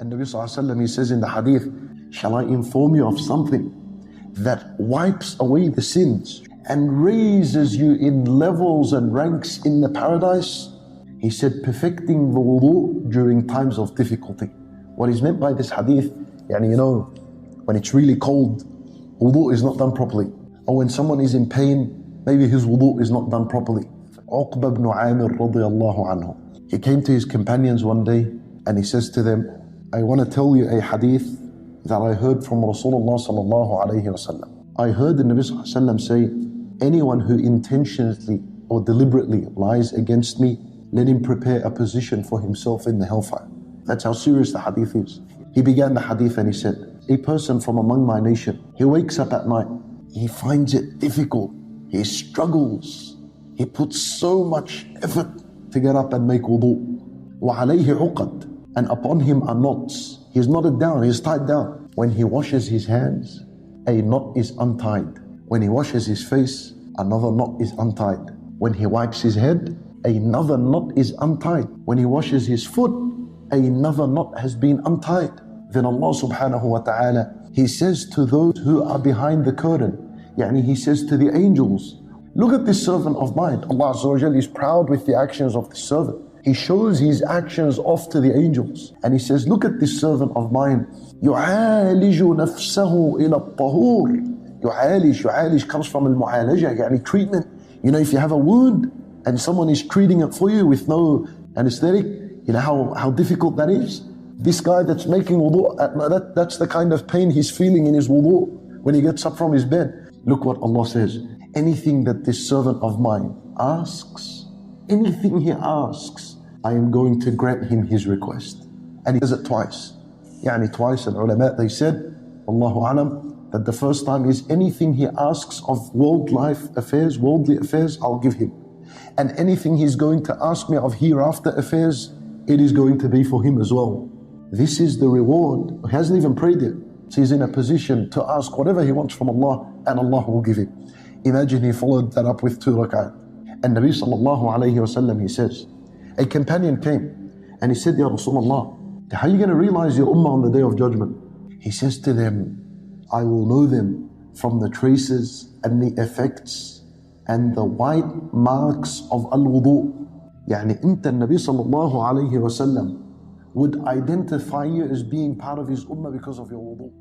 And Nabi Sallallahu Alaihi Wasallam, he says in the hadith, shall I inform you of something that wipes away the sins and raises you in levels and ranks in the paradise? He said, perfecting the wudu during times of difficulty. What is meant by this hadith, when it's really cold, wudu is not done properly. Or when someone is in pain, maybe his wudu is not done properly. Uqba ibn Amir radiyallahu anhu, he came to his companions one day and he says to them, I want to tell you a hadith that I heard from Rasulullah sallallahu alayhi wasallam. I heard the Nabi sallallahu alayhi wasallam say, anyone who intentionally or deliberately lies against me, let him prepare a position for himself in the hellfire. That's how serious the hadith is. He began the hadith and he said, a person from among my nation, he wakes up at night, he finds it difficult, he struggles, he puts so much effort to get up and make wudu. وَعَلَيْهِ عُقَدْ, and upon him are knots. He's knotted down, he's tied down. When he washes his hands, a knot is untied. When he washes his face, another knot is untied. When he wipes his head, another knot is untied. When he washes his foot, another knot has been untied. Then Allah subhanahu wa ta'ala, He says to those who are behind the curtain, He says to the angels, look at this servant of mine. Allah Azza wa Jal is proud with the actions of the servant. He shows his actions off to the angels. And He says, look at this servant of mine. يُعَالِجُ نَفْسَهُ إِلَى الطَّهُورِ. يُعَالِج comes from al-mu'alaja, treatment. If you have a wound and someone is treating it for you with no anesthetic, how difficult that is. This guy that's making wudu, that's the kind of pain he's feeling in his wudu when he gets up from his bed. Look what Allah says. Anything that this servant of mine asks, anything he asks, I am going to grant him his request. And He does it twice. Twice, and ulama, they said, Allahu alam, that the first time is anything he asks of worldly affairs, I'll give him. And anything he's going to ask me of hereafter affairs, it is going to be for him as well. This is the reward. He hasn't even prayed yet. So he's in a position to ask whatever he wants from Allah, and Allah will give him. Imagine he followed that up with 2 rak'at. And Nabi sallallahu alayhi wasallam, he says, a companion came and he said, Ya Rasulullah, how are you going to realize your ummah on the Day of Judgment? He says to them, I will know them from the traces and the effects and the white marks of al-wudu. Inta Nabi sallallahu alayhi wasallam would identify you as being part of his ummah because of your wudu.